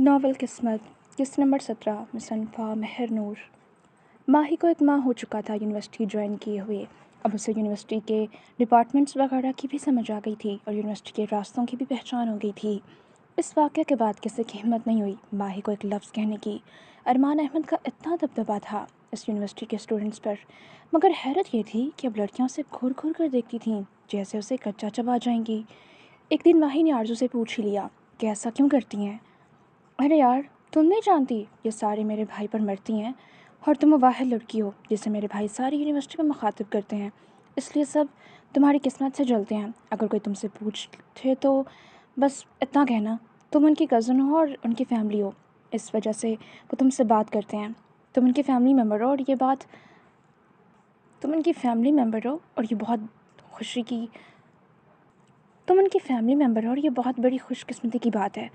Novel قسمت قسط number 17 مصنفہ مہر نور۔ ماہی کو ایک ماہ ہو چکا تھا یونیورسٹی جوائن کیے ہوئے۔ اب اسے یونیورسٹی کے ڈپارٹمنٹس وغیرہ کی بھی سمجھ آ گئی تھی اور یونیورسٹی کے راستوں کی بھی پہچان ہو گئی تھی۔ اس واقعہ کے بعد کسی کی ہمت نہیں ہوئی ماہی کو ایک لفظ کہنے کی۔ ارمان احمد کا اتنا دبدبا تھا اس یونیورسٹی کے اسٹوڈنٹس پر، مگر حیرت یہ تھی کہ اب لڑکیاں اسے گھور گھور کر دیکھتی تھیں جیسے اسے کچا چبا جائیں گی۔ ایک دن ماہی نے آرزو سے پوچھ ہی لیا کہ ایسا کیوں کرتی ہیں؟ ارے یار، تم نہیں جانتی یہ سارے میرے بھائی پر مرتی ہیں، اور تم وہ واحد لڑکی ہو جسے میرے بھائی ساری یونیورسٹی میں مخاطب کرتے ہیں، اس لیے سب تمہاری قسمت سے جلتے ہیں۔ اگر کوئی تم سے پوچھے تو بس اتنا کہنا تم ان کی کزن ہو اور ان کی فیملی ہو، اس وجہ سے وہ تم سے بات کرتے ہیں۔ تم ان کی فیملی ممبر ہو اور یہ بہت بڑی خوش قسمتی کی بات ہے۔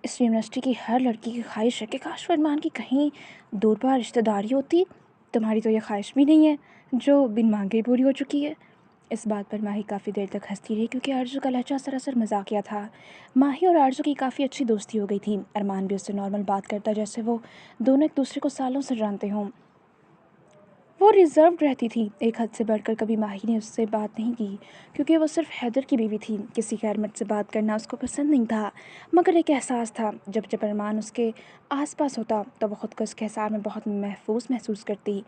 اس یونیورسٹی کی ہر لڑکی کی خواہش ہے کہ کاش ارمان کی کہیں دور پار رشتہ داری ہوتی۔ تمہاری تو یہ خواہش بھی نہیں ہے جو بن مانگے پوری ہو چکی ہے۔ اس بات پر ماہی کافی دیر تک ہنستی رہی کیونکہ آرزو کا لہجہ سراسر مذاقیہ تھا۔ ماہی اور آرزو کی کافی اچھی دوستی ہو گئی تھی۔ ارمان بھی اس سے نارمل بات کرتا جیسے وہ دونوں ایک دوسرے کو سالوں سے جانتے ہوں۔ وہ ریزروڈ رہتی تھی، ایک حد سے بڑھ کر کبھی ماہی نے اس سے بات نہیں کی کیونکہ وہ صرف حیدر کی بیوی تھی۔ کسی غیر مرد سے بات کرنا اس کو پسند نہیں تھا، مگر ایک احساس تھا جب ارمان اس کے آس پاس ہوتا تو وہ خود کو اس کے حصار میں بہت محسوس کرتی۔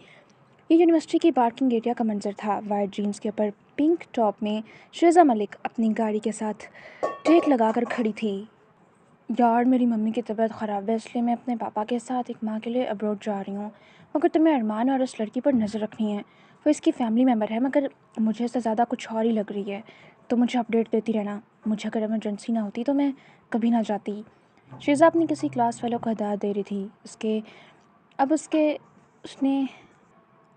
یہ یونیورسٹی کی پارکنگ ایریا کا منظر تھا۔ وائٹ جینس کے اوپر پنک ٹاپ میں شیزا ملک اپنی گاڑی کے ساتھ ٹیک لگا کر کھڑی تھی۔ یار، میری ممی کی طبیعت خراب ہے، اس لیے میں اپنے پاپا کے ساتھ ایک ماہ کے لیے ابروڈ جا رہی ہوں، مگر تمہیں ارمان اور اس لڑکی پر نظر رکھنی ہے۔ وہ اس کی فیملی ممبر ہے مگر مجھے اس سے زیادہ کچھ اور ہی لگ رہی ہے، تو مجھے اپڈیٹ دیتی رہنا۔ مجھے اگر ایمرجنسی نہ ہوتی تو میں کبھی نہ جاتی۔ شیزا اپنی کسی کلاس فیلو کو ہدایت دے رہی تھی۔ اس نے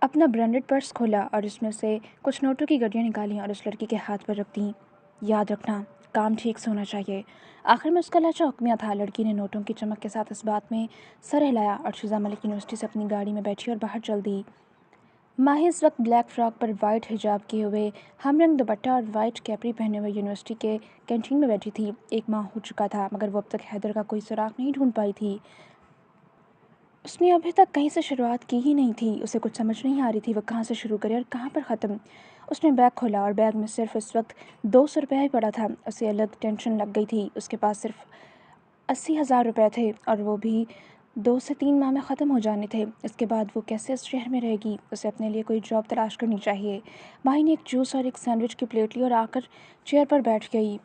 اپنا برانڈڈ پرس کھولا اور اس میں سے کچھ نوٹوں کی گڈیاں نکالیں اور اس لڑکی کے ہاتھ پر رکھ دیں۔ یاد رکھنا، کام ٹھیک سے ہونا چاہیے۔ آخر میں اس کا لہجہ حکمیہ تھا۔ لڑکی نے نوٹوں کی چمک کے ساتھ اس بات میں سر ہلایا اور شیزا ملک یونیورسٹی سے اپنی گاڑی میں بیٹھی اور باہر چل دی۔ ماہی اس وقت بلیک فراک پر وائٹ حجاب کیے ہوئے، ہم رنگ دوپٹہ اور وائٹ کیپری پہنے ہوئے یونیورسٹی کے کینٹین میں بیٹھی تھی۔ ایک ماہ ہو چکا تھا مگر وہ اب تک حیدر کا کوئی سراغ نہیں ڈھونڈ پائی تھی۔ اس نے ابھی تک کہیں سے شروعات کی ہی نہیں تھی۔ اسے کچھ سمجھ نہیں آ رہی تھی وہ کہاں سے شروع کرے اور کہاں پر ختم۔ اس نے بیگ کھولا اور بیگ میں صرف اس وقت 200 روپیہ ہی پڑا تھا۔ اسے الگ ٹینشن لگ گئی تھی۔ اس کے پاس صرف 80,000 روپے تھے اور وہ بھی 2 سے 3 ماہ میں ختم ہو جانے تھے۔ اس کے بعد وہ کیسے اس شہر میں رہے گی؟ اسے اپنے لیے کوئی جاب تلاش کرنی چاہیے۔ ماہی نے ایک جوس اور ایک سینڈوچ کی پلیٹ لی اور آ کر چیئر پر بیٹھ گئی۔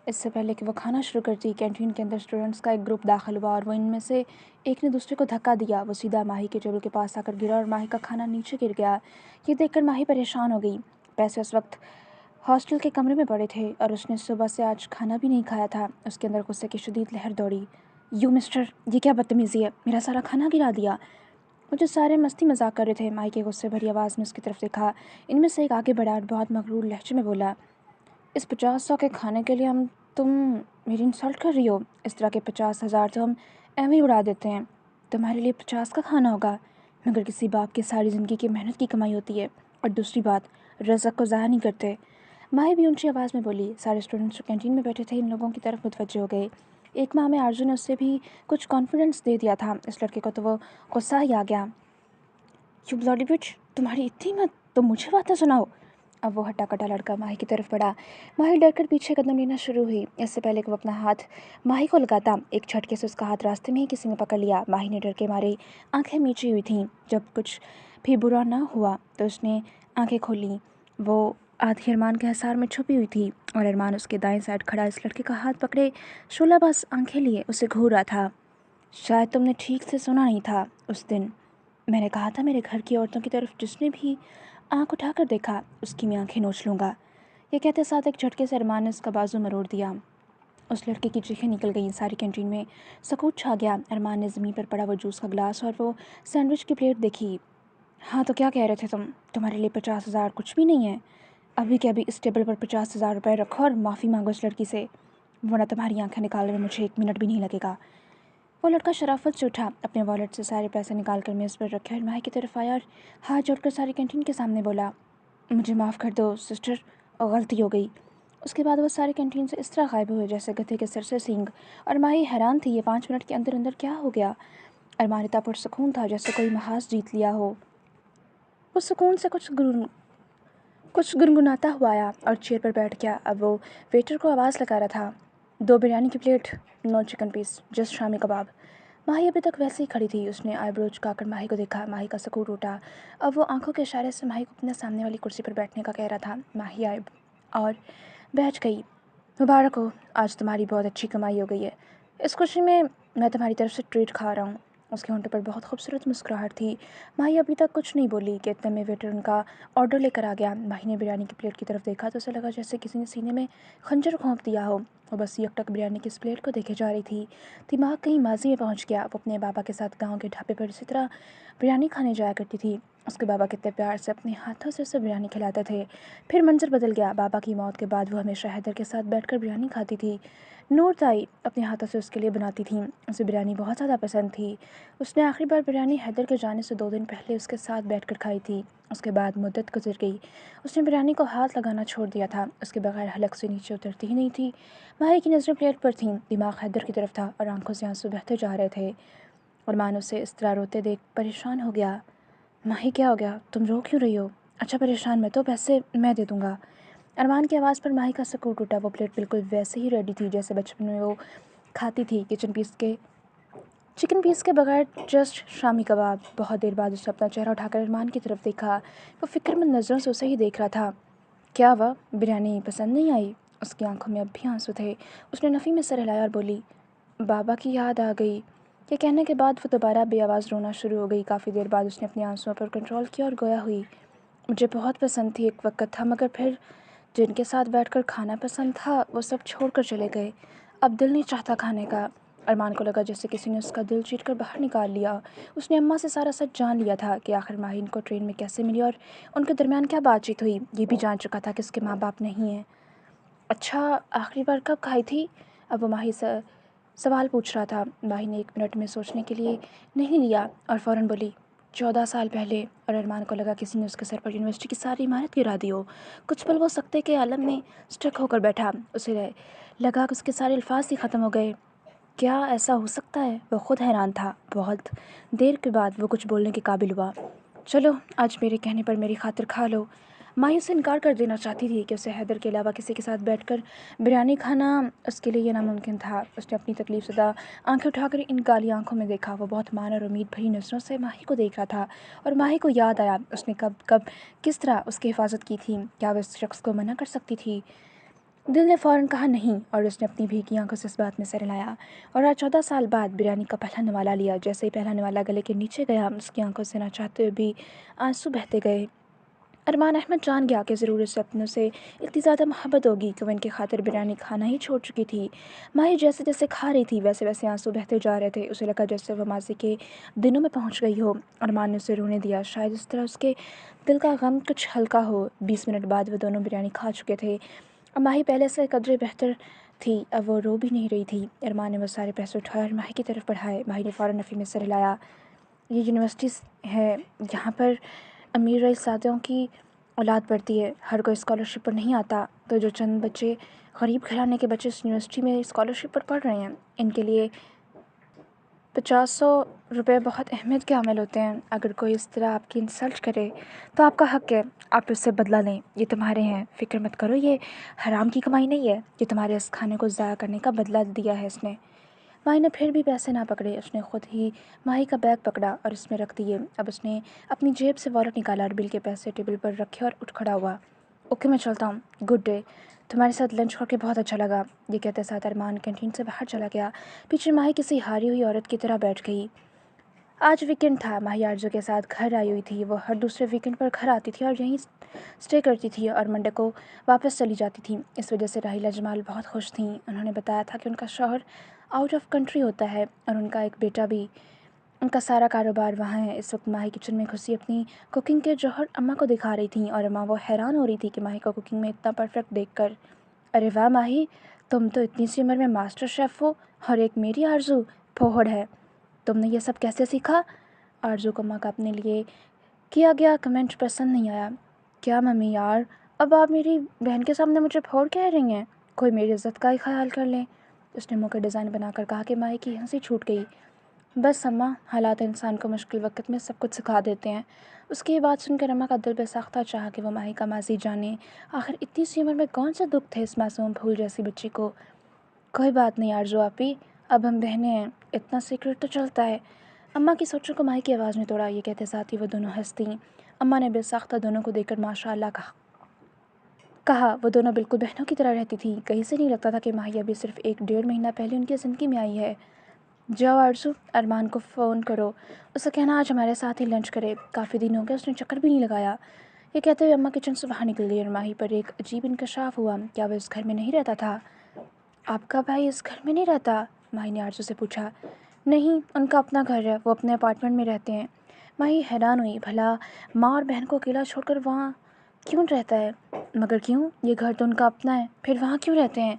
اس سے پہلے کہ وہ کھانا شروع کرتی، کینٹین کے اندر اسٹوڈنٹس کا ایک گروپ داخل ہوا اور وہ ان میں سے ایک نے دوسرے کو دھکا دیا۔ وہ سیدھا ماہی کے ٹیبل کے پاس آ کر گرا اور ماہی کا کھانا نیچے گر گیا۔ یہ دیکھ کر ماہی پریشان ہو گئی۔ پیسے اس وقت ہاسٹل کے کمرے میں پڑے تھے اور اس نے صبح سے آج کھانا بھی نہیں کھایا تھا۔ اس کے اندر غصے کی شدید لہر دوڑی۔ یو مسٹر، یہ کیا بدتمیزی ہے؟ میرا سارا کھانا گرا دیا۔ مجھے سارے مستی مذاق کر رہے تھے، ماہی کے غصے بھری آواز میں اس کی طرف دیکھا۔ ان میں سے ایک آگے بڑھا اور بہت مغرور لہجے میں بولا، اس 50,000 کے کھانے کے لیے تم میری انسلٹ کر رہی ہو؟ اس طرح کے 50,000 تو ہم ایویں ہی اڑا دیتے ہیں۔ تمہارے لیے 50 کا کھانا ہوگا، مگر کسی باپ کی ساری زندگی کی محنت کی کمائی ہوتی ہے، اور دوسری بات، رزق کو ضائع نہیں کرتے۔ ماہی بھی اونچی آواز میں بولی۔ سارے اسٹوڈنٹس جو کینٹین میں بیٹھے تھے ان لوگوں کی طرف متوجہ ہو گئے۔ ایک ماہ میں آرزو نے اس سے بھی کچھ کانفیڈنس دے دیا تھا، اس لڑکے کو تو وہ غصہ ہی آ گیا۔ یو بلڈی بچ، تمہاری اتنی ہمت، تم مجھے باتیں سناؤ۔ اب وہ ہٹا کٹا لڑکا ماہی کی طرف بڑھا۔ ماہی ڈر کر پیچھے قدم لینا شروع ہوئی۔ اس سے پہلے کہ وہ اپنا ہاتھ ماہی کو لگاتا، ایک جھٹکے سے اس کا ہاتھ راستے میں ہی کسی نے پکڑ لیا۔ ماہی نے ڈر کے مارے آنکھیں میچی ہوئی تھیں۔ جب کچھ بھی برا نہ ہوا تو اس نے آنکھیں کھولیں۔ وہ آدھی ارمان کے حصار میں چھپی ہوئی تھی اور ارمان اس کے دائیں سائڈ کھڑا اس لڑکے کا ہاتھ پکڑے شعلہ باز آنکھیں لیے اسے گھور رہا تھا۔ شاید تم نے ٹھیک سے سنا نہیں تھا۔ اس دن میں نے کہا تھا میرے گھر کی عورتوں کی طرف جس نے بھی آنکھ اٹھا کر دیکھا اس کی میں آنکھیں نوچ لوں گا۔ یہ کہتے ساتھ ایک جھٹکے سے ارمان نے اس کا بازو مروڑ دیا۔ اس لڑکے کی چیخیں نکل گئیں۔ ساری کینٹین میں سکوت چھا گیا۔ ارمان نے زمین پر پڑا وہ جوس کا گلاس اور وہ سینڈوچ کی پلیٹ دیکھی۔ ہاں تو کیا کہہ رہے تھے تم؟ تمہارے لیے 50,000 کچھ بھی نہیں ہے؟ ابھی کے ابھی اس ٹیبل پر 50,000 روپے رکھو اور معافی مانگو اس لڑکی سے، ورنہ تمہاری آنکھیں نکالنے میں مجھے 1 منٹ بھی نہیں لگے گا۔ وہ لڑکا شرافت سے اٹھا، اپنے والیٹ سے سارے پیسے نکال کر میز پر رکھے اور ماہی کی طرف آیا اور ہاتھ جوڑ کر ساری کینٹین کے سامنے بولا، مجھے معاف کر دو سسٹر، غلطی ہو گئی۔ اس کے بعد وہ سارے کینٹین سے اس طرح غائب ہوئے جیسے گدھے کے سر سے سینگ، اور ماہی حیران تھی یہ 5 منٹ کے اندر اندر کیا ہو گیا۔ ارمان اتنا پرسکون تھا جیسے کوئی محاذ جیت لیا ہو۔ وہ سکون سے کچھ گنگناتا ہوا آیا اور چیئر پر بیٹھ گیا۔ اب وہ ویٹر کو آواز لگا رہا تھا، 2 بریانی کی پلیٹ، نو چکن پیس، جسٹ شامی کباب۔ ماہی ابھی تک ویسے ہی کھڑی تھی۔ اس نے آئی برو چکا کر ماہی کو دیکھا۔ ماہی کا سکون ٹوٹا۔ اب وہ آنکھوں کے اشارے سے ماہی کو اپنے سامنے والی کرسی پر بیٹھنے کا کہہ رہا تھا۔ ماہی آئی اور بیٹھ گئی۔ مبارک ہو، آج تمہاری بہت اچھی کمائی ہو گئی ہے، اس خوشی میں تمہاری طرف سے ٹریٹ کھا رہا ہوں۔ اس کے ہونٹوں پر بہت خوبصورت مسکراہٹ تھی۔ ماہی ابھی تک کچھ نہیں بولی کہ اتنے میں ویٹر ان کا آرڈر لے کر آ گیا۔ ماہی نے بریانی کی پلیٹ کی طرف دیکھا تو اسے لگا جیسے کسی نے سینے میں خنجر گھونپ دیا ہو۔ وہ بس یک ٹک بریانی کی اس پلیٹ کو دیکھے جا رہی تھی۔ دماغ کہیں ماضی میں پہنچ گیا۔ وہ اپنے بابا کے ساتھ گاؤں کے ڈھابے پر اسی طرح بریانی کھانے جایا کرتی تھی۔ اس کے بابا کتنے پیار سے اپنے ہاتھوں سے اسے بریانی کھلاتے تھے۔ پھر منظر بدل گیا۔ بابا کی موت کے بعد وہ ہمیشہ حیدر کے ساتھ بیٹھ کر بریانی کھاتی تھی۔ نور تائی اپنے ہاتھوں سے اس کے لیے بناتی تھیں۔ اسے بریانی بہت زیادہ پسند تھی۔ اس نے آخری بار بریانی حیدر کے جانے سے 2 دن پہلے اس کے ساتھ بیٹھ کر کھائی تھی۔ اس کے بعد مدت گزر گئی۔ اس نے بریانی کو ہاتھ لگانا چھوڑ دیا تھا۔ اس کے بغیر حلق سے نیچے اترتی ہی نہیں تھی۔ ماہی کی نظریں پلیٹ پر تھیں، دماغ حیدر کی طرف تھا اور آنکھوں سے آنسو بہتے جا رہے تھے۔ ارمان اسے اس طرح روتے دیکھ پریشان ہو گیا۔ ماہی کیا ہو گیا؟ تم رو کیوں رہی ہو؟ اچھا پریشان مت ہو، پیسے میں دے دوں گا۔ ارمان کی آواز پر ماہی کا سکون ٹوٹا۔ وہ پلیٹ بالکل ویسے ہی ریڈی تھی جیسے بچپن میں وہ کھاتی تھی، چکن پیس کے بغیر، جسٹ شامی کباب۔ بہت دیر بعد اس نے اپنا چہرہ اٹھا کر ارمان کی طرف دیکھا۔ وہ فکر مند نظروں سے اسے ہی دیکھ رہا تھا۔ کیا ہوا؟ بریانی پسند نہیں آئی؟ اس کی آنکھوں میں اب بھی آنسو تھے۔ اس نے نفی میں سر ہلایا اور بولی، بابا کی یاد آ گئی۔ یہ کہنے کے بعد وہ دوبارہ بے آواز رونا شروع ہو گئی۔ کافی دیر بعد اس نے اپنے آنسوؤں پر کنٹرول کیا اور گویا ہوئی، مجھے بہت پسند تھی ایک وقت تھا، مگر پھر جن کے ساتھ بیٹھ کر کھانا پسند تھا وہ سب چھوڑ کر چلے گئے، اب دل نہیں چاہتا کھانے کا۔ ارمان کو لگا جیسے کسی نے اس کا دل چیر کر باہر نکال لیا۔ اس نے اماں سے سارا سچ جان لیا تھا کہ آخر ماہی ان کو ٹرین میں کیسے ملی اور ان کے درمیان کیا بات چیت ہوئی۔ یہ بھی جان چکا تھا کہ اس کے ماں باپ نہیں ہیں۔ اچھا، آخری بار کب کھائی تھی؟ اب وہ ماہی سے سوال پوچھ رہا تھا۔ ماہی نے 1 منٹ میں سوچنے کے لیے نہیں لیا اور فوراً بولی، 14 سال پہلے۔ اور ارمان کو لگا کسی نے اس کے سر پر یونیورسٹی کی ساری عمارت گرا دی ہو۔ کچھ پل وہ سکتے کے عالم میں سٹک ہو کر بیٹھا۔ اسے لگا کہ اس کے سارے الفاظ ہی ختم ہو گئے۔ کیا ایسا ہو سکتا ہے؟ وہ خود حیران تھا۔ بہت دیر کے بعد وہ کچھ بولنے کے قابل ہوا۔ چلو آج میرے کہنے پر میری خاطر کھا لو۔ ماہی اسے انکار کر دینا چاہتی تھی کہ اسے حیدر کے علاوہ کسی کے ساتھ بیٹھ کر بریانی کھانا اس کے لیے یہ ناممکن تھا۔ اس نے اپنی تکلیف زدہ آنکھیں اٹھا کر ان کالی آنکھوں میں دیکھا۔ وہ بہت مان اور امید بھری نظروں سے ماہی کو دیکھ رہا تھا اور ماہی کو یاد آیا اس نے کب کس طرح اس کی حفاظت کی تھی۔ کیا وہ اس شخص کو منع کر سکتی تھی؟ دل نے فوراً کہا نہیں، اور اس نے اپنی بھیگی آنکھوں سے اس بات میں سر ہلایا اور آج 14 سال بعد بریانی کا پہلا نوالا لیا۔ جیسے ہی پہلا نوالا گلے کے نیچے گیا اس کی آنکھوں سے نہ چاہتے ہوئے بھی آنسو بہتے گئے۔ ارمان احمد جان گیا کہ ضرور اسے اپنوں سے اتنی زیادہ محبت ہوگی کہ وہ ان کی خاطر بریانی کھانا ہی چھوڑ چکی تھی۔ ماہی جیسے جیسے کھا رہی تھی ویسے ویسے آنسو بہتے جا رہے تھے۔ اسے لگا جیسے وہ ماضی کے دنوں میں پہنچ گئی ہو۔ ارمان نے اسے رونے دیا، شاید اس طرح اس کے دل کا غم کچھ ہلکا ہو۔ 20 منٹ بعد وہ دونوں بریانی کھا چکے تھے۔ اب ماہی پہلے سے قدرے بہتر تھی، اب وہ رو بھی نہیں رہی تھی۔ ارمان نے وہ سارے پیسے اٹھائے اور ماہی کی طرف بڑھائے۔ ماہی نے فوراً نفی میں سر ہلایا، یہ یونیورسٹی ہے، یہاں پر امیر رئیسادوں کی اولاد پڑھتی ہے، ہر کوئی اسکالرشپ پر نہیں آتا، تو جو چند بچے غریب گھرانے کے بچے اس یونیورسٹی میں اسکالرشپ پر پڑھ رہے ہیں ان کے لیے 500 روپے بہت اہمیت کے حامل ہوتے ہیں۔ اگر کوئی اس طرح آپ کی انسلٹ کرے تو آپ کا حق ہے آپ اس سے بدلہ لیں، یہ تمہارے ہیں، فکر مت کرو، یہ حرام کی کمائی نہیں ہے، یہ تمہارے اس کھانے کو ضائع کرنے کا بدلہ دیا ہے اس نے۔ ماہی نے پھر بھی پیسے نہ پکڑے۔ اس نے خود ہی ماہی کا بیگ پکڑا اور اس میں رکھ دیے۔ اب اس نے اپنی جیب سے والیٹ نکالا اور بل کے پیسے ٹیبل پر رکھے اور اٹھ کھڑا ہوا۔ اوکے میں چلتا ہوں، گڈ ڈے، تمہارے ساتھ لنچ کر کے بہت اچھا لگا۔ یہ کہتے ساتھ ارمان کینٹین سے باہر چلا گیا۔ پیچھے ماہی کسی ہاری ہوئی عورت کی طرح بیٹھ گئی۔ آج ویکینڈ تھا۔ ماہی آرزو کے ساتھ گھر آئی ہوئی تھی۔ وہ ہر دوسرے ویکینڈ پر گھر آتی تھی اور یہیں اسٹے کرتی تھی اور منڈے کو واپس چلی جاتی تھی۔ اس وجہ سے راحیلہ جمال بہت خوش تھیں۔ انہوں نے بتایا تھا کہ ان کا شوہر آؤٹ آف کنٹری ہوتا ہے اور ان کا ایک بیٹا بھی، ان کا سارا کاروبار وہاں ہے۔ اس وقت ماہی کچن میں گھسی اپنی کوکنگ کے جوہر اماں کو دکھا رہی تھیں اور اماں وہ حیران ہو رہی تھی کہ ماہی کو کوکنگ میں اتنا پرفیکٹ دیکھ کر۔ ارے واہ ماہی، تم تو اتنی سی عمر میں ماسٹر شیف ہو، اور ایک میری آرزو پھوہڑ ہے، تم نے یہ سب کیسے سیکھا؟ آرزو کو اماں کا اپنے لیے کیا گیا کمنٹ پسند نہیں آیا۔ کیا ممی یار، اب آپ میری بہن کے سامنے مجھے پھوڑ کہہ رہی ہیں؟ کوئی میری عزت کا ہی خیال کر لیں۔ اس نے منہ کا ڈیزائن بنا کر کہا کہ ماہی کی ہنسی چھوٹ گئی۔ بس اماں، حالات انسان کو مشکل وقت میں سب کچھ سکھا دیتے ہیں۔ اس کی یہ بات سن کر اماں کا دل بے ساختہ چاہا کہ وہ ماہی کا ماضی جانے۔ آخر اتنی سی عمر میں کون سے دکھ تھے اس معصوم پھول جیسی بچی کو۔ کوئی بات نہیں آرزو آپی، اب ہم بہنیں ہیں، اتنا سیکرٹ تو چلتا ہے۔ اماں کی سوچوں کو ماہی کی آواز نے توڑا۔ یہ کہتے ساتھ ہی وہ دونوں ہنس دیں۔ اماں نے بے ساختہ دونوں کو دیکھ کر ماشاء اللہ کہا۔ وہ دونوں بالکل بہنوں کی طرح رہتی تھیں۔ کہیں سے نہیں لگتا تھا کہ ماہی ابھی صرف 1 ڈیڑھ مہینہ پہلے ان کی زندگی میں آئی ہے۔ جاؤ آرزو، ارمان کو فون کرو، اسے کہنا آج ہمارے ساتھ ہی لنچ کرے، کافی دن ہو گئے اس نے چکر بھی نہیں لگایا۔ یہ کہتے ہوئے اماں کچن سے باہر نکل گئی اور ماہی پر ایک عجیب انکشاف ہوا۔ کیا وہ اس گھر میں نہیں رہتا تھا؟ آپ کا بھائی اس گھر میں نہیں رہتا؟ ماہی نے آرزو سے پوچھا۔ نہیں، ان کا اپنا گھر ہے، وہ اپنے اپارٹمنٹ میں رہتے ہیں۔ ماہی حیران ہوئی، بھلا ماں اور بہن کو اکیلا چھوڑ کر وہاں کیوں رہتا ہے؟ مگر کیوں؟ یہ گھر تو ان کا اپنا ہے، پھر وہاں کیوں رہتے ہیں؟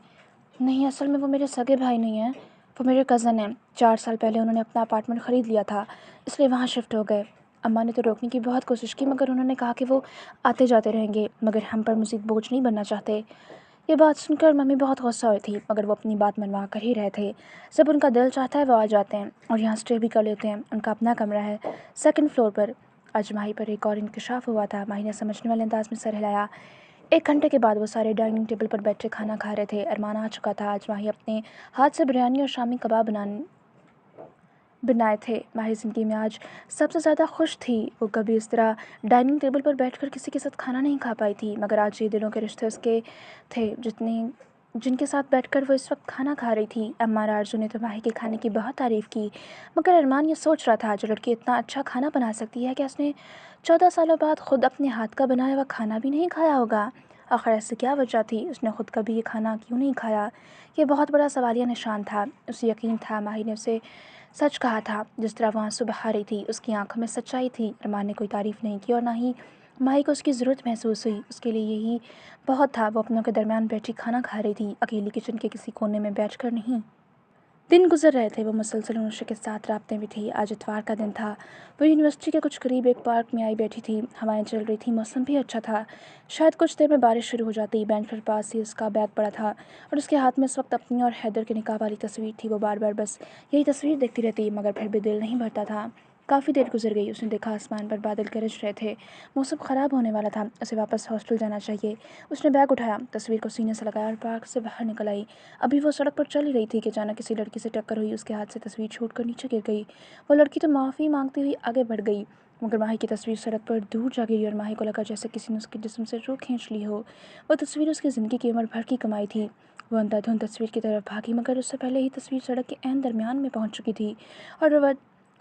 نہیں، اصل میں وہ میرے سگے بھائی نہیں ہیں، وہ میرے کزن ہیں۔ 4 سال پہلے انہوں نے اپنا اپارٹمنٹ خرید لیا تھا، اس لیے وہاں شفٹ ہو گئے۔ اماں نے تو روکنے کی بہت کوشش کی، مگر انہوں نے کہا کہ وہ آتے جاتے رہیں گے، مگر ہم پر مزید بوجھ نہیں بننا چاہتے۔ یہ بات سن کر ممی بہت غصہ ہوئی تھی، مگر وہ اپنی بات منوا کر ہی رہے تھے۔ جب ان کا دل چاہتا ہے وہ آ جاتے ہیں اور یہاں اسٹے بھی کر لیتے ہیں۔ ان کا اپنا کمرہ ہے 2nd فلور پر۔ آج ماہی پر ایک اور انکشاف ہوا تھا۔ ماہی نے سمجھنے والے انداز میں سر ہلایا۔ 1 گھنٹے کے بعد وہ سارے ڈائننگ ٹیبل پر بیٹھے کھانا کھا رہے تھے۔ ارمان آ چکا تھا۔ آج ماہی اپنے ہاتھ سے بریانی اور شامی کباب بنائے تھے۔ ماہی زندگی میں آج سب سے زیادہ خوش تھی۔ وہ کبھی اس طرح ڈائننگ ٹیبل پر بیٹھ کر کسی کے ساتھ کھانا نہیں کھا پائی تھی، مگر آج یہ دلوں کے رشتے اس کے تھے جن کے ساتھ بیٹھ کر وہ اس وقت کھانا کھا رہی تھی۔ اماں اور آرزو نے تو ماہی کے کھانے کی بہت تعریف کی، مگر ارمان یہ سوچ رہا تھا جو لڑکی اتنا اچھا کھانا بنا سکتی ہے، کہ اس نے 14 سالوں بعد خود اپنے ہاتھ کا بنایا ہوا کھانا بھی نہیں کھایا ہوگا۔ آخر ایسی کیا وجہ تھی؟ اس نے خود کبھی یہ کھانا کیوں نہیں کھایا؟ یہ بہت بڑا سوالیہ نشان تھا۔ اسے یقین تھا ماہی نے اسے سچ کہا تھا، جس طرح وہ آنسو بہا رہی تھی اس کی آنکھوں میں سچائی تھی۔ ارمان نے کوئی تعریف نہیں کی اور نہ ہی ماہی کو اس کی ضرورت محسوس ہوئی۔ اس کے لیے یہی بہت تھا۔ وہ اپنوں کے درمیان بیٹھی کھانا کھا رہی تھی، اکیلی کچن کے کسی کونے میں بیٹھ کر نہیں۔ دن گزر رہے تھے، وہ مسلسل انوشا کے ساتھ رابطے میں تھی۔ آج اتوار کا دن تھا۔ وہ یونیورسٹی کے کچھ قریب ایک پارک میں آئی بیٹھی تھی۔ ہوائیں چل رہی تھیں، موسم بھی اچھا تھا۔ شاید کچھ دیر میں بارش شروع ہو جاتی۔ بینچ پر پاس ہی اس کا بیگ پڑا تھا اور اس کے ہاتھ میں اس وقت اپنی اور حیدر کے نکاح والی تصویر تھی۔ وہ بار بار بس یہی تصویر دیکھتی رہتی، مگر پھر بھی دل نہیں بھرتا تھا۔ کافی دیر گزر گئی۔ اس نے دیکھا آسمان پر بادل گرج رہے تھے، موسم خراب ہونے والا تھا، اسے واپس ہاسٹل جانا چاہیے۔ اس نے بیگ اٹھایا، تصویر کو سینے سے لگایا اور پارک سے باہر نکل آئی۔ ابھی وہ سڑک پر چل ہی رہی تھی کہ اچانک کسی لڑکی سے ٹکر ہوئی۔ اس کے ہاتھ سے تصویر چھوٹ کر نیچے گر گئی۔ وہ لڑکی تو معافی مانگتی ہوئی آگے بڑھ گئی، مگر ماہی کی تصویر سڑک پر دور جا گری اور ماہی کو لگا جیسے کسی نے اس کے جسم سے روح کھینچ لی ہو۔ وہ تصویر اس کی زندگی کی عمر بھر کی کمائی تھی۔ وہ اندھا دھند تصویر کی طرف بھاگی، مگر اس سے پہلے ہی تصویر سڑک کے عین درمیان میں پہنچ چکی تھی اور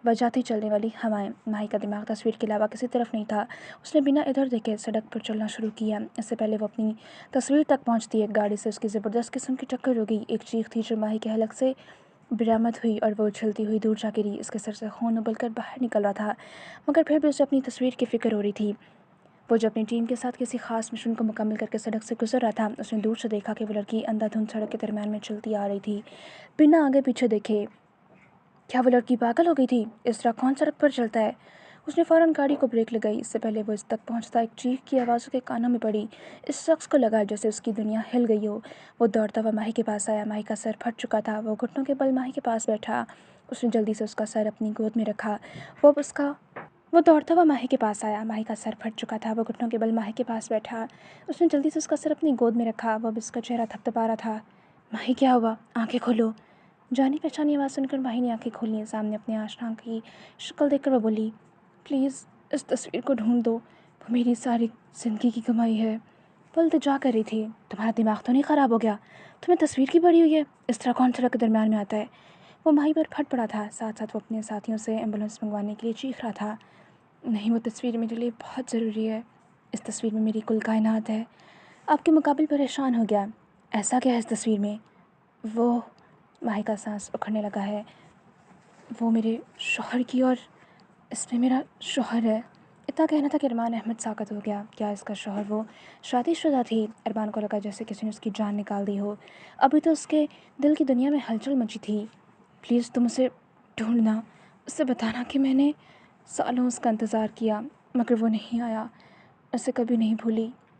وجہ تھی چلنے والی ہوائیں۔ ماہی کا دماغ تصویر کے علاوہ کسی طرف نہیں تھا۔ اس نے بنا ادھر دیکھے سڑک پر چلنا شروع کیا۔ اس سے پہلے وہ اپنی تصویر تک پہنچتی ایک گاڑی سے اس کی زبردست قسم کی ٹکر ہو گئی۔ ایک چیخ تھی جو ماہی کے حلق سے برآمد ہوئی اور وہ اچھلتی ہوئی دور جا گری۔ اس کے سر سے خون ابل کر باہر نکل رہا تھا، مگر پھر بھی اسے اپنی تصویر کی فکر ہو رہی تھی۔ وہ جو اپنی ٹیم کے ساتھ کسی خاص مشن کو مکمل کر کے سڑک سے گزر رہا تھا، اس نے دور سے دیکھا کہ وہ لڑکی اندھا دھند سڑک کے درمیان میں چلتی آ رہی تھی، بنا آگے پیچھے دیکھے۔ کیا وہ لڑکی پاگل ہو گئی تھی؟ اس طرح کون سڑک پر چلتا ہے؟ اس نے فوراً گاڑی کو بریک لگائی۔ اس سے پہلے وہ اس تک پہنچتا ایک چیخ کی آواز اس کے کانوں میں پڑی۔ اس شخص کو لگا جیسے اس کی دنیا ہل گئی ہو۔ وہ دوڑتا ہوا ماہی کے پاس آیا۔ ماہی کا سر پھٹ چکا تھا۔ وہ گھٹنوں کے بل ماہی کے پاس بیٹھا۔ اس نے جلدی سے اس کا سر اپنی گود میں رکھا۔ وہ دوڑتا ہوا ماہی کے پاس آیا۔ ماہی کا سر پھٹ چکا تھا۔ وہ گھٹنوں کے بل ماہی کے پاس بیٹھا۔ اس نے جلدی سے اس کا سر اپنی گود میں رکھا۔ وہ اب اس کا چہرہ تھپتپا رہا تھا۔ ماہی، کیا ہوا؟ آنکھیں کھولو۔ جانی پہچانی آواز سن کر ماہی نے آنکھیں کھولیں۔ سامنے اپنے آشنا کی شکل دیکھ کر وہ بولی، پلیز اس تصویر کو ڈھونڈ دو، وہ میری ساری زندگی کی کمائی ہے۔ وہ التجا کر رہی تھی، تمہارا دماغ تو نہیں خراب ہو گیا؟ تمہیں تصویر کی پڑی ہوئی ہے؟ اس طرح کون سڑک کے درمیان میں آتا ہے؟ وہ ماہی پر پھٹ پڑا تھا، ساتھ ساتھ وہ اپنے ساتھیوں سے ایمبولینس منگوانے کے لیے چیخ رہا تھا۔ نہیں، وہ تصویر میرے لیے بہت ضروری ہے۔ اس تصویر میں میری کل کائنات ہے۔ آپ کے مقابل پریشان ہو گیا۔ ایسا کیا ہے اس تصویر میں؟ وہ ماہی کا سانس اکھڑنے لگا ہے۔ وہ میرے شوہر کی، اور اس میں میرا شوہر ہے۔ اتنا کہنا تھا کہ ارمان احمد ساکت ہو گیا۔ کیا اس کا شوہر وہ شادی شدہ تھی؟ ارمان کو لگا جیسے کسی نے اس کی جان نکال دی ہو۔ ابھی تو اس کے دل کی دنیا میں ہلچل مچی تھی۔ پلیز تم اسے ڈھونڈنا، اسے بتانا کہ میں نے سالوں اس کا انتظار کیا، مگر وہ نہیں آیا، اسے کبھی نہیں بھولی۔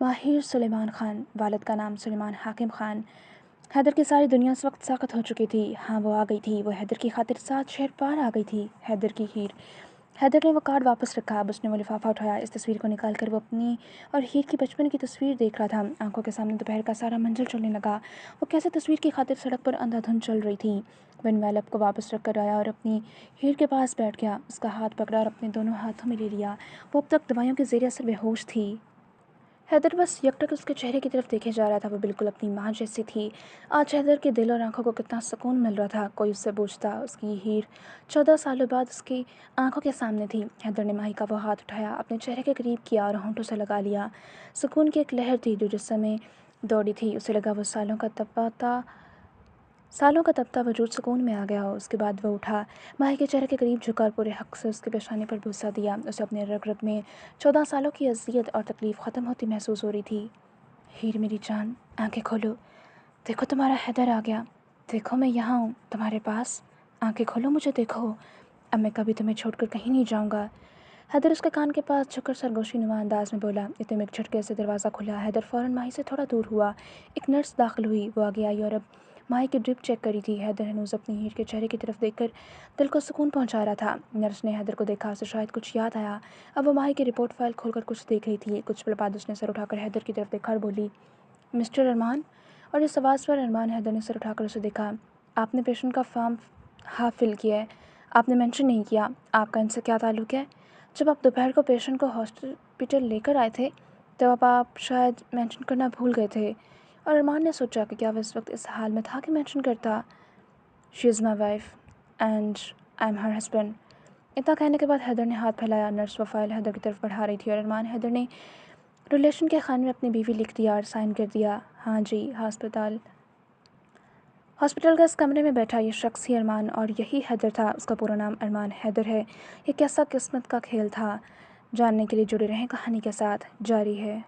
ماہر سلیمان خان، والد کا نام سلیمان حاکم خان۔ حیدر کی ساری دنیا اس وقت ساخت ہو چکی تھی۔ ہاں وہ آ گئی تھی، وہ حیدر کی خاطر 7 شہر پار آ گئی تھی۔ حیدر کی ہیر۔ حیدر نے وہ کارڈ واپس رکھا۔ اب اس نے وہ لفافہ اٹھایا، اس تصویر کو نکال کر وہ اپنی اور ہیر کی بچپن کی تصویر دیکھ رہا تھا۔ آنکھوں کے سامنے دوپہر کا سارا منظر چلنے لگا۔ وہ کیسے تصویر کی خاطر سڑک پر اندھا دھند چل رہی تھی۔ وہ انویلپ کو واپس رکھ کر آیا اور اپنی ہیر کے پاس بیٹھ گیا، اس کا ہاتھ پکڑا اور اپنے دونوں ہاتھوں میں لے لیا۔ وہ اب تک دوائیوں کے زیر اثر بے ہوش تھی۔ حیدر بس یکٹک اس کے چہرے کی طرف دیکھے جا رہا تھا۔ وہ بالکل اپنی ماں جیسی تھی۔ آج حیدر کے دل اور آنکھوں کو کتنا سکون مل رہا تھا۔ کوئی اس سے پوچھتا، اس کی ہیر 14 سالوں بعد اس کی آنکھوں کے سامنے تھی۔ حیدر نے ماہی کا وہ ہاتھ اٹھایا، اپنے چہرے کے قریب کیا اور ہونٹوں سے لگا لیا۔ سکون کی ایک لہر تھی جو جسم میں دوڑی تھی۔ اسے لگا وہ سالوں کا تپتا وجود سکون میں آ گیا ہو۔ اس کے بعد وہ اٹھا، ماہی کے چہرے کے قریب جھکا اور پورے حق سے اس کے پیشانے پر بوسہ دیا۔ اسے اپنے رگ رگ میں 14 سالوں کی اذیت اور تکلیف ختم ہوتی محسوس ہو رہی تھی۔ ہیر میری جان، آنکھیں کھولو، دیکھو تمہارا حیدر آ گیا، دیکھو میں یہاں ہوں تمہارے پاس، آنکھیں کھولو، مجھے دیکھو، اب میں کبھی تمہیں چھوڑ کر کہیں نہیں جاؤں گا۔ حیدر اس کے کان کے پاس جھک کر سرگوشی نما انداز میں بولا۔ اتنے میں ایک جھٹکے سے دروازہ کھلا۔ حیدر فوراً ماہی سے تھوڑا دور ہوا۔ ایک نرس داخل ہوئی، وہ آگے آئی اور اب ماہی کی ڈرپ چیک کری تھی۔ حیدر ہنوز اپنی ہیر کے چہرے کی طرف دیکھ کر دل کو سکون پہنچا رہا تھا۔ نرس نے حیدر کو دیکھا، اسے شاید کچھ یاد آیا۔ اب وہ ماہی کی رپورٹ فائل کھول کر کچھ دیکھ رہی تھی۔ کچھ پل بعد اس نے سر اٹھا کر حیدر کی طرف دیکھا اور بولی، مسٹر ارمان؟ اور اس آواز پر ارمان حیدر نے سر اٹھا کر اسے دیکھا۔ آپ نے پیشنٹ کا فارم ہاف فل کیا ہے، آپ نے مینشن نہیں کیا آپ کا ان سے کیا تعلق ہے۔ جب آپ دوپہر کو پیشنٹ کو ہاسپٹل لے کر آئے تھے تب آپ شاید مینشن کرنا بھول گئے تھے، اور ارمان نے سوچا کہ کیا وہ اس وقت اس حال میں تھا کہ مینشن کرتا۔ She is my wife and I am her husband. اتنا کہنے کے بعد حیدر نے ہاتھ پھیلایا۔ نرس وہ فائل حیدر کی طرف بڑھا رہی تھی اور ارمان حیدر نے ریلیشن کے خانے میں اپنی بیوی لکھ دیا اور سائن کر دیا۔ ہاں جی، ہاسپٹل کے اس کمرے میں بیٹھا یہ شخص ہی ارمان اور یہی حیدر تھا۔ اس کا پورا نام ارمان حیدر ہے۔ یہ کیسا قسمت کا کھیل تھا؟ جاننے کے لیے جڑے رہیں کہانی کے ساتھ، جاری ہے۔